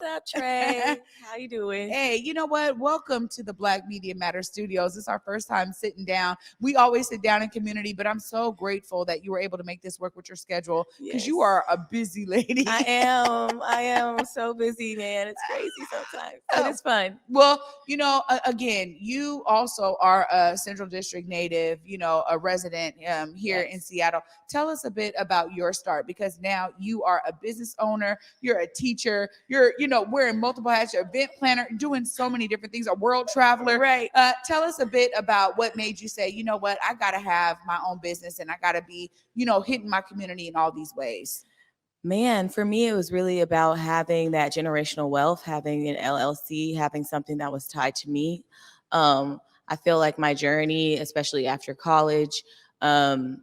What's up, Trey? How you doing? Hey, you know what? Welcome to the Black Media Matter Studios. This is our first time sitting down. We always sit down in community, but I'm so grateful that you were able to make this work with your schedule because Yes. you are a busy lady. I am so busy, man. It's crazy sometimes, but it's fun. Well, again, you also are a Central District native, a resident here in Yes. Seattle. Tell us a bit about your start because now you are a business owner, you're a teacher, you're, wearing multiple hats, you're an event planner, doing so many different things, a world traveler. Right. Tell us a bit about what made you say, you know what, I got to have my own business and I got to be, hitting my community in all these ways. Man, for me, it was really about having that generational wealth, having an LLC, having something that was tied to me. I feel like my journey, especially after college, um,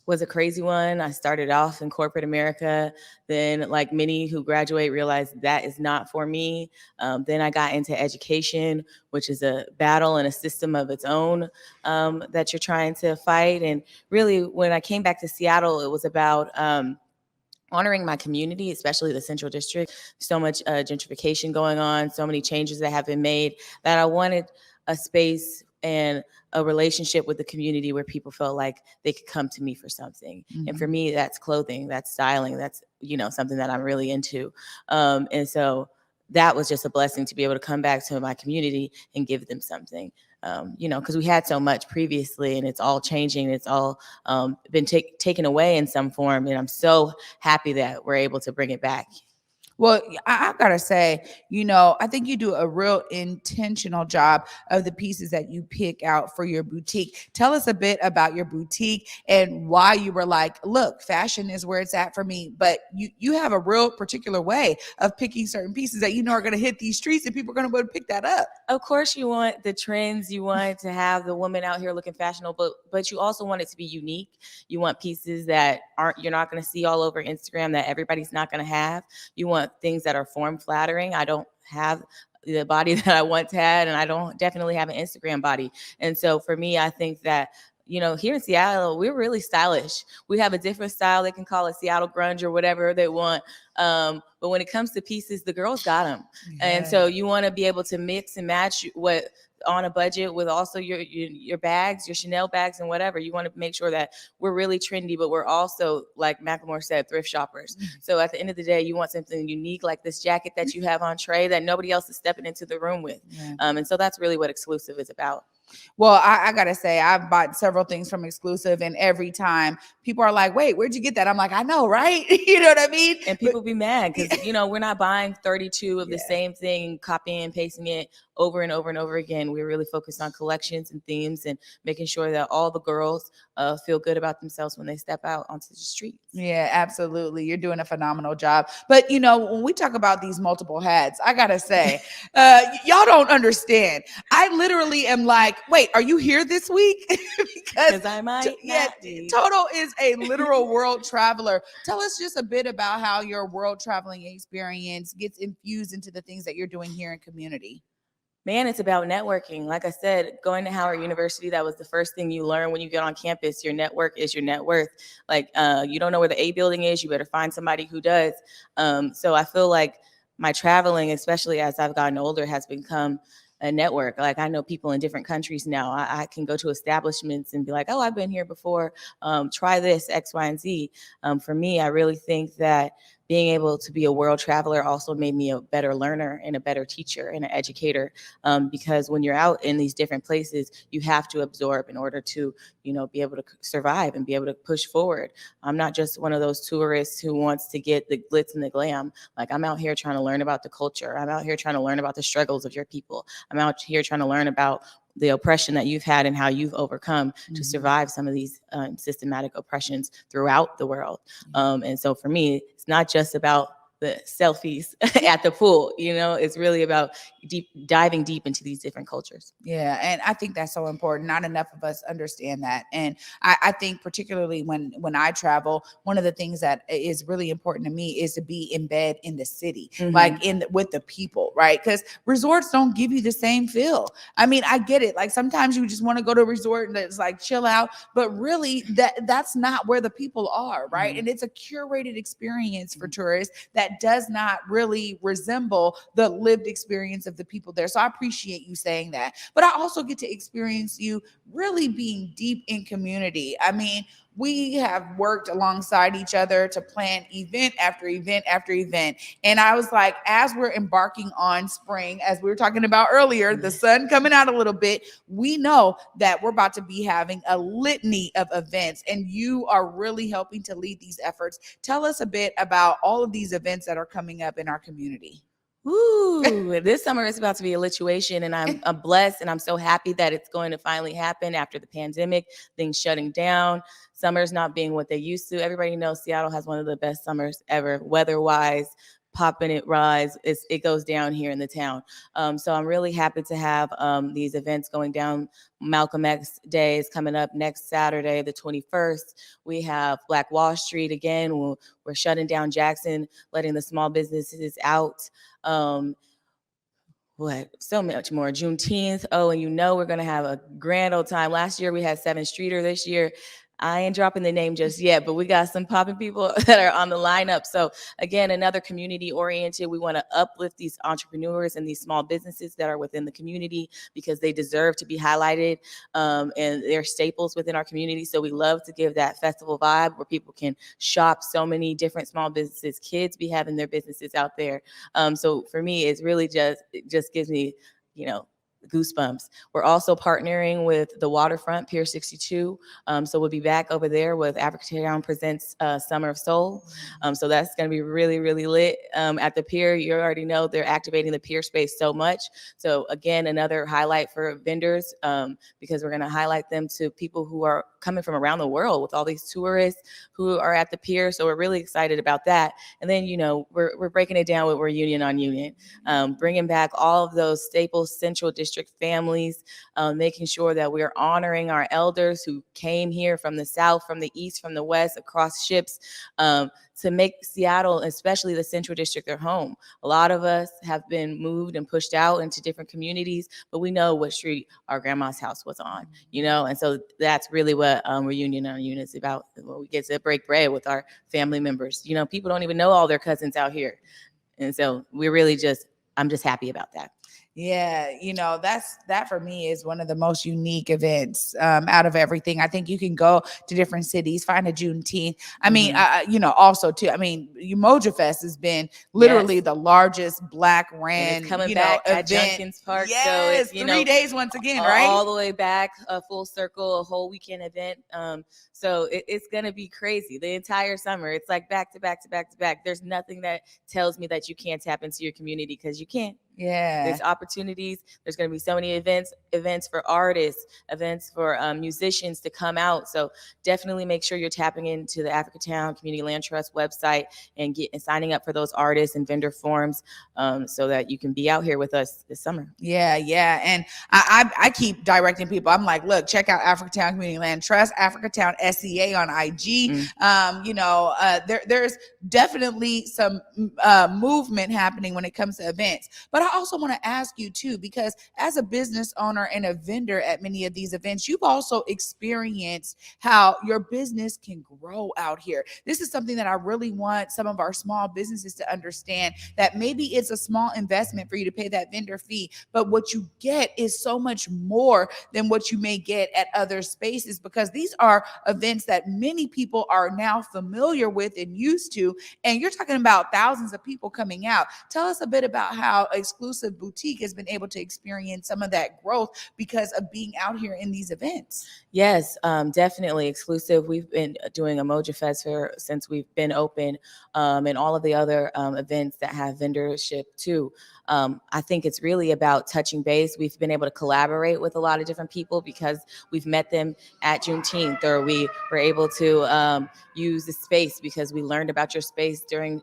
was a crazy one. I started off in corporate America. Then, like many who graduate, realized that is not for me. Then I got into education, which is a battle and a system of its own that you're trying to fight. And really, when I came back to Seattle, it was about honoring my community, especially the Central District. So much gentrification going on, so many changes that have been made that I wanted a space and a relationship with the community where people felt like they could come to me for something. Mm-hmm. And for me, that's clothing, that's styling, that's, something that I'm really into. And so that was just a blessing to be able to come back to my community and give them something. Because we had so much previously and it's all changing. It's all been taken away in some form. And I'm so happy that we're able to bring it back. Well, I gotta say, I think you do a real intentional job of the pieces that you pick out for your boutique. Tell us a bit about your boutique and why you were like, look, fashion is where it's at for me. But you have a real particular way of picking certain pieces that are going to hit these streets and people are going to be able to pick that up. Of course, you want the trends. You want to have the woman out here looking fashionable, but you also want it to be unique. You want pieces that you're not going to see all over Instagram that everybody's not going to have. You want things that are form flattering. I don't have the body that I once had, and I don't definitely have an Instagram body. And so for me, I think that here in Seattle, we're really stylish. We have a different style. They can call it Seattle grunge or whatever they want. But when it comes to pieces, the girls got them. Yes. And so you want to be able to mix and match what on a budget with also your bags, your Chanel bags and whatever. You want to make sure that we're really trendy, but we're also, like Macklemore said, thrift shoppers. Mm-hmm. So at the end of the day, you want something unique like this jacket that you have on Trey that nobody else is stepping into the room with. Yeah. And so that's really what Exclusive is about. Well, I got to say, I've bought several things from Exclusive, and every time people are like, wait, where'd you get that? I'm like, I know, right? You know what I mean? And people be mad because, we're not buying 32 of the same thing, copying and pasting it over and over and over again. We're really focused on collections and themes and making sure that all the girls feel good about themselves when they step out onto the streets. Yeah, absolutely. You're doing a phenomenal job. But, when we talk about these multiple hats, I got to say, y'all don't understand. I literally am like, wait, are you here this week? Because I might not be. Toto is a literal world traveler. Tell us just a bit about how your world traveling experience gets infused into the things that you're doing here in community. Man, it's about networking. Like I said, going to Howard University, that was the first thing you learn when you get on campus. Your network is your net worth. Like, you don't know where the A building is, you better find somebody who does. So I feel like my traveling, especially as I've gotten older, has become a network. Like, I know people in different countries now. I can go to establishments and be like, oh, I've been here before. Try this, X, Y, and Z. For me, I really think that being able to be a world traveler also made me a better learner and a better teacher and an educator, because when you're out in these different places, you have to absorb in order to, be able to survive and be able to push forward. I'm not just one of those tourists who wants to get the glitz and the glam. Like, I'm out here trying to learn about the culture. I'm out here trying to learn about the struggles of your people. I'm out here trying to learn about the oppression that you've had and how you've overcome to survive some of these systematic oppressions throughout the world. And so for me, it's not just about the selfies at the pool, it's really about diving deep into these different cultures. Yeah. And I think that's so important. Not enough of us understand that. And I think particularly when I travel, one of the things that is really important to me is to be embedded in the city, like with the people, right? Because resorts don't give you the same feel. I mean, I get it. Like, sometimes you just want to go to a resort and it's like chill out, but really that's not where the people are, right? And it's a curated experience for tourists that that does not really resemble the lived experience of the people there. So I appreciate you saying that. But I also get to experience you really being deep in community. I mean, we have worked alongside each other to plan event after event after event. And I was like, as we're embarking on spring, as we were talking about earlier, the sun coming out a little bit, we know that we're about to be having a litany of events, and you are really helping to lead these efforts. Tell us a bit about all of these events that are coming up in our community. Ooh, this summer is about to be a lituation, and I'm blessed, and I'm so happy that it's going to finally happen after the pandemic, things shutting down, summers not being what they used to. Everybody knows Seattle has one of the best summers ever, weather-wise. Popping it rise, it goes down here in the town. So I'm really happy to have these events going down. Malcolm X Day is coming up next Saturday, the 21st. We have Black Wall Street again. We're shutting down Jackson, letting the small businesses out. Um, what so much more. Juneteenth. Oh, and we're gonna have a grand old time. Last year we had 7th Streeter. This year I ain't dropping the name just yet, but we got some popping people that are on the lineup. So again, another community oriented. We want to uplift these entrepreneurs and these small businesses that are within the community because they deserve to be highlighted, and they're staples within our community. So we love to give that festival vibe where people can shop so many different small businesses. Kids be having their businesses out there. So for me, it's really it just gives me, you know, goosebumps. We're also partnering with the Waterfront Pier 62. So we'll be back over there with Africatown Presents Summer of Soul. So that's going to be really, really lit. At the pier, you already know they're activating the pier space so much. So again, another highlight for vendors, because we're going to highlight them to people who are coming from around the world with all these tourists who are at the pier. So we're really excited about that. And then, we're breaking it down with Reunion on Union, bringing back all of those staple Central District families, making sure that we're honoring our elders who came here from the South, from the East, from the West, across ships, to make Seattle, especially the Central District, their home. A lot of us have been moved and pushed out into different communities, but we know what street our grandma's house was on, and so that's really what Reunion on Union is about. When we get to break bread with our family members, people don't even know all their cousins out here. And so I'm just happy about that. Yeah, that for me is one of the most unique events out of everything. I think you can go to different cities, find a Juneteenth. I mean, also too. I mean, Umoja Fest has been literally the largest Black ran, coming back event at Junkins Park. Yes, so 3 days once again, right? All the way back, a full circle, a whole weekend event. So it's gonna be crazy the entire summer. It's like back to back to back to back. There's nothing that tells me that you can't tap into your community, because you can't. Yeah. There's opportunities. There's going to be so many events for artists, events for musicians to come out. So definitely make sure you're tapping into the Africatown Community Land Trust website and signing up for those artists and vendor forums, so that you can be out here with us this summer. Yeah. And I keep directing people. I'm like, look, check out Africatown Community Land Trust, Africatown SCA on IG. There's definitely some movement happening when it comes to events. But I also want to ask you too, because as a business owner and a vendor at many of these events, you've also experienced how your business can grow out here. This is something that I really want some of our small businesses to understand, that maybe it's a small investment for you to pay that vendor fee, but what you get is so much more than what you may get at other spaces, because these are events that many people are now familiar with and used to. And you're talking about thousands of people coming out. Tell us a bit about how Exclusive Boutique has been able to experience some of that growth because of being out here in these events. Yes, definitely. Exclusive. We've been doing Umoja Fest since we've been open, and all of the other events that have vendorship too. I think it's really about touching base. We've been able to collaborate with a lot of different people because we've met them at Juneteenth, or we were able to use the space because we learned about your space during,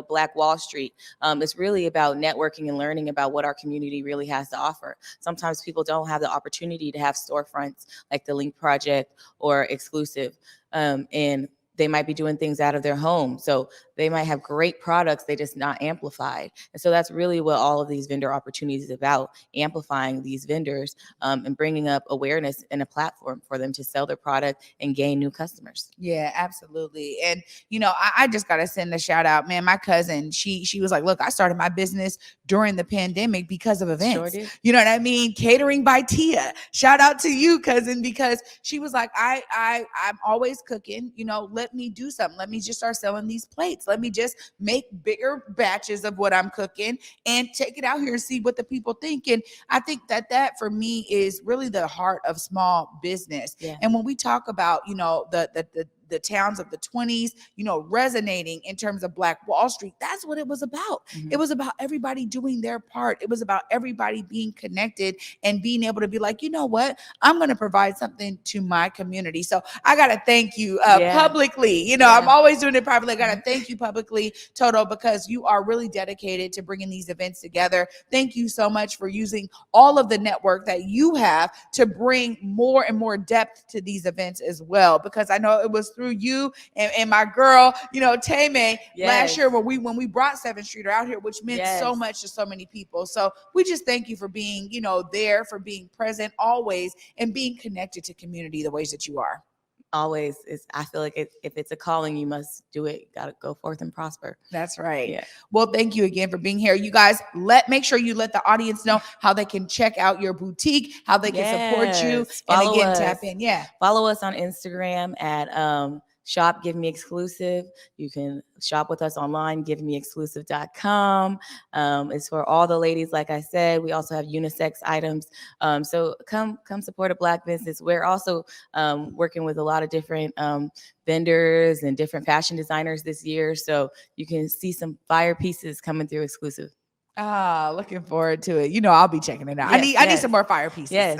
Black Wall Street. It's really about networking and learning about what our community really has to offer. Sometimes people don't have the opportunity to have storefronts like the Link Project or Exclusive. And they might be doing things out of their home. So they might have great products, they just not amplified. And so that's really what all of these vendor opportunities is about, amplifying these vendors, and bringing up awareness and a platform for them to sell their product and gain new customers. Yeah, absolutely. And I just gotta send a shout out, man. My cousin, she was like, look, I started my business during the pandemic because of Sure events. did. You know what I mean? Catering by Tia. Shout out to you, cousin, because she was like, I'm always cooking. Let me do something. Let me just start selling these plates. Let me just make bigger batches of what I'm cooking and take it out here and see what the people think. And I think that for me is really the heart of small business. Yeah. And when we talk about, the towns of the 20s, resonating in terms of Black Wall Street. That's what it was about. It was about everybody doing their part. It was about everybody being connected and being able to be like, you know what? I'm going to provide something to my community. So I got to thank you publicly. I'm always doing it privately. I got to thank you publicly, Toto, because you are really dedicated to bringing these events together. Thank you so much for using all of the network that you have to bring more and more depth to these events as well, because I know it was through you and my girl, Tame, last year when we brought 7th Streeter out here, which meant so much to so many people. So we just thank you for being, there, for being present always, and being connected to community the ways that you are. Always is. I feel like if it's a calling, you must do it. Got to go forth and prosper. That's right. Yeah. Well, thank you again for being here. You guys, make sure you let the audience know how they can check out your boutique, how they can support you, and again, tap in. Yeah. Follow us on Instagram at shop Give Me Exclusive. You can shop with us online, givemeexclusive.com. It's for all the ladies, like I said. We also have unisex items. So come support a Black business. We're also working with a lot of different vendors and different fashion designers this year. So you can see some fire pieces coming through exclusive. Looking forward to it. I'll be checking it out. Yes, I need some more fire pieces. Yes.